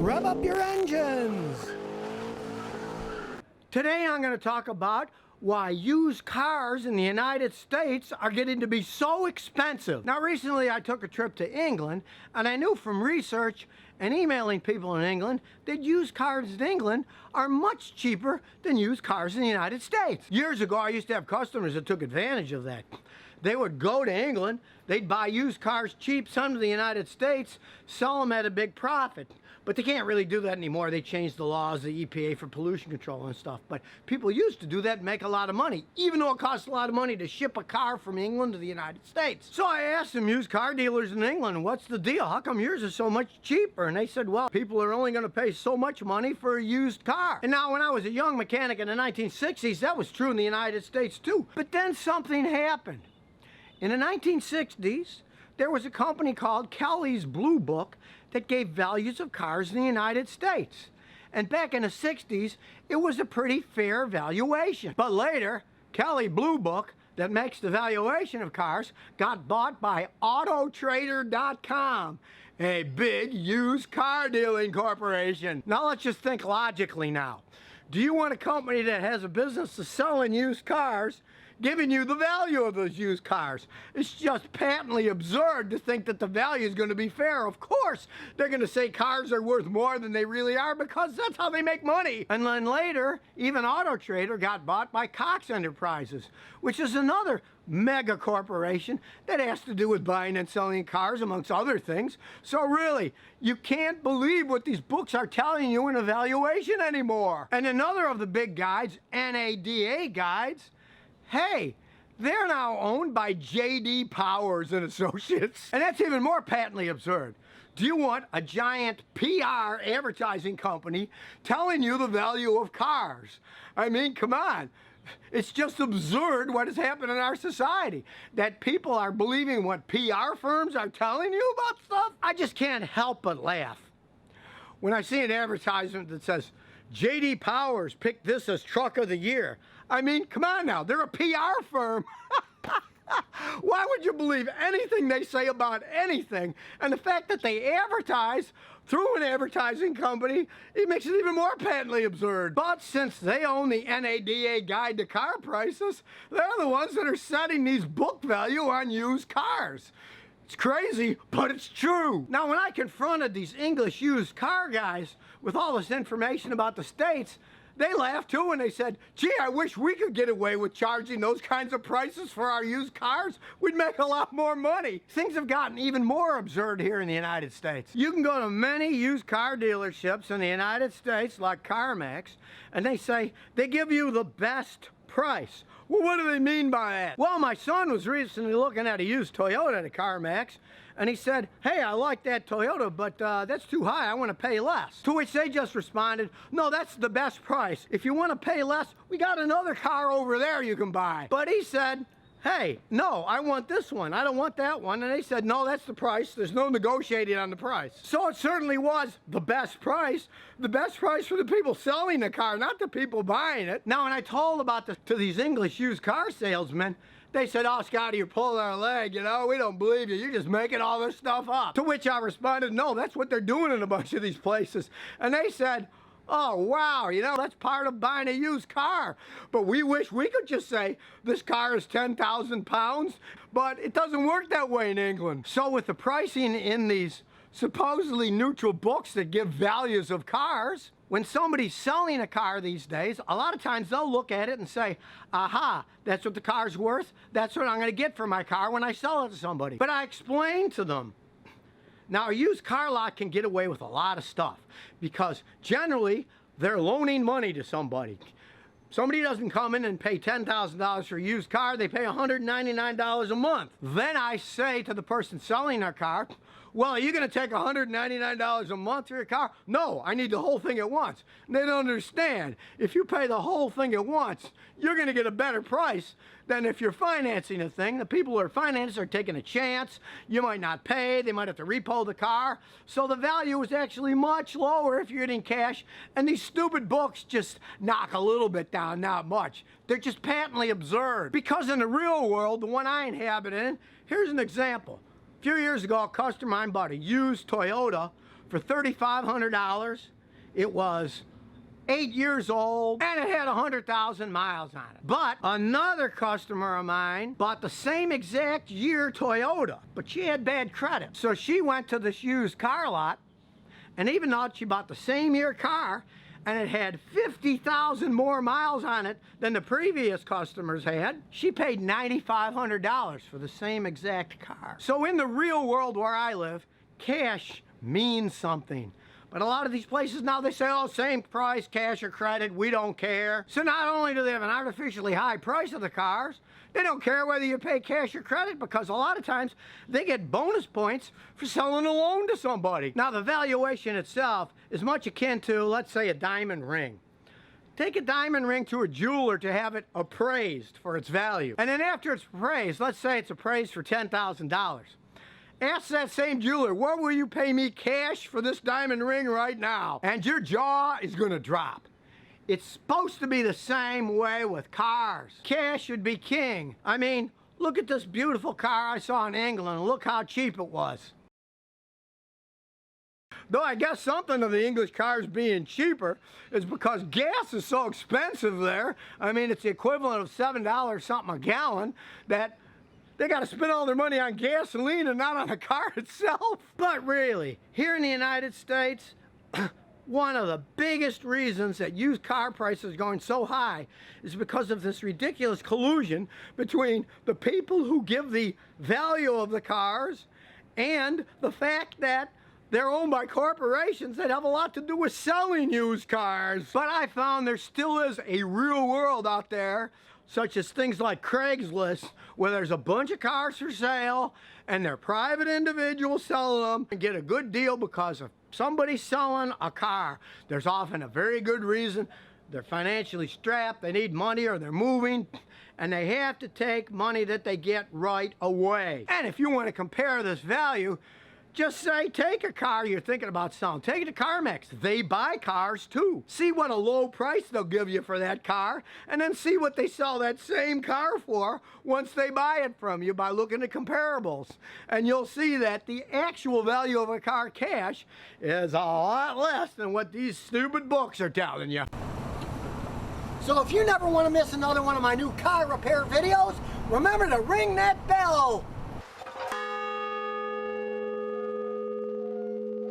Rev up your engines! Today I'm going to talk about why used cars in the United States are getting to be so expensive. Now recently I took a trip to England, and I knew from research and emailing people in England that used cars in England are much cheaper than used cars in the United States. Years ago I used to have customers that took advantage of that. They would go to England, they'd buy used cars cheap, send them to the United States, sell them at a big profit. But they can't really do that anymore. They changed the laws, the EPA for pollution control and stuff. But people used to do that and make a lot of money, even though it costs a lot of money to ship a car from England to the United States. So I asked some used car dealers in England, what's the deal? How come yours is so much cheaper? And they said, well, people are only going to pay so much money for a used car. And now when I was a young mechanic in the 1960s, that was true in the United States too. But then something happened. In the 1960s, there was a company called Kelly's Blue Book that gave values of cars in the United States. And back in the 60s, it was a pretty fair valuation. But later, Kelly Blue Book, that makes the valuation of cars, got bought by autotrader.com, a big used car dealing corporation. Now let's just think logically now. Do you want a company that has a business of selling used cars giving you the value of those used cars? It's just patently absurd to think that the value is going to be fair. Of course, they're going to say cars are worth more than they really are because that's how they make money. And then later, even Auto Trader got bought by Cox Enterprises, which is another mega corporation that has to do with buying and selling cars, amongst other things. So really, you can't believe what these books are telling you in evaluation anymore. And another of the big guides, NADA guides, hey, they're now owned by J.D. Powers and Associates. And that's even more patently absurd. Do you want a giant PR advertising company telling you the value of cars? I mean, come on. It's just absurd what has happened in our society. That people are believing what PR firms are telling you about stuff. I just can't help but laugh when I see an advertisement that says, J.D. Powers picked this as truck of the year. I mean, come on now, they're a PR firm. Why would you believe anything they say about anything? And the fact that they advertise through an advertising company, it makes it even more patently absurd. But since they own the NADA Guide to Car Prices, they're the ones that are setting these book value on used cars. It's crazy, but it's true. Now, when I confronted these English used car guys with all this information about the States, they laughed too and they said, gee, I wish we could get away with charging those kinds of prices for our used cars. We'd make a lot more money. Things have gotten even more absurd here in the United States. You can go to many used car dealerships in the United States, like CarMax, and they say they give you the best price. Well, what do they mean by that? Well, my son was recently looking at a used Toyota at CarMax, and he said, hey, I like that Toyota, but that's too high. I want to pay less. To which they just responded, no, that's the best price. If you want to pay less, we got another car over there you can buy. But he said, hey, no, I want this one. I don't want that one. And they said, no, that's the price. There's no negotiating on the price. So it certainly was the best price for the people selling the car, not the people buying it. Now, when I told about this to these English used car salesmen, they said, oh, Scotty, you're pulling our leg, you know, we don't believe you. You're just making all this stuff up. To which I responded, no, that's what they're doing in a bunch of these places. And they said, oh, wow, you know, that's part of buying a used car. But we wish we could just say this car is 10,000 pounds, but it doesn't work that way in England. So with the pricing in these supposedly neutral books that give values of cars, when somebody's selling a car these days, a lot of times they'll look at it and say, aha, that's what the car's worth. That's what I'm going to get for my car when I sell it to somebody. But I explained to them, now, a used car lot can get away with a lot of stuff because generally they're loaning money to somebody. Somebody doesn't come in and pay $10,000 for a used car, they pay $199 a month. Then I say to the person selling their car, well, are you going to take $199 a month for your car? No, I need the whole thing at once. And they don't understand. If you pay the whole thing at once, you're going to get a better price than if you're financing a thing. The people who are financing are taking a chance. You might not pay. They might have to repo the car. So the value is actually much lower if you're getting cash. And these stupid books just knock a little bit down, not much. They're just patently absurd. Because in the real world, the one I inhabit in, here's an example. A few years ago, a customer of mine bought a used Toyota for $3,500. It was 8 years old, and it had 100,000 miles on it. But another customer of mine bought the same exact year Toyota, but she had bad credit. So she went to this used car lot, and even though she bought the same year car, and it had 50,000 more miles on it than the previous customers had, she paid $9,500 for the same exact car. So in the real world where I live, cash means something. But a lot of these places now, they say, oh, same price, cash or credit, we don't care. So not only do they have an artificially high price of the cars, they don't care whether you pay cash or credit, because a lot of times they get bonus points for selling a loan to somebody. Now the valuation itself is much akin to, let's say, a diamond ring. Take a diamond ring to a jeweler to have it appraised for its value. And then after it's appraised, let's say it's appraised for $10,000. Ask that same jeweler, what will you pay me cash for this diamond ring right now? And your jaw is gonna drop. It's supposed to be the same way with cars. Cash should be king. I mean, look at this beautiful car I saw in England, and look how cheap it was. Though I guess something of the English cars being cheaper is because gas is so expensive there. I mean, it's the equivalent of $7 something a gallon, that they got to spend all their money on gasoline and not on the car itself. But really, here in the United States, one of the biggest reasons that used car prices are going so high is because of this ridiculous collusion between the people who give the value of the cars and the fact that they're owned by corporations that have a lot to do with selling used cars. But I found there still is a real world out there, such as things like Craigslist, where there's a bunch of cars for sale and they're private individuals selling them and get a good deal because of somebody selling a car. There's often a very good reason. They're financially strapped, they need money, or they're moving, and they have to take money that they get right away. And if you want to compare this value, just say, take a car you're thinking about selling, take it to CarMax. They buy cars too. See what a low price they'll give you for that car, and then see what they sell that same car for once they buy it from you by looking at comparables. And you'll see that the actual value of a car cash is a lot less than what these stupid books are telling you. So if you never want to miss another one of my new car repair videos, remember to ring that bell.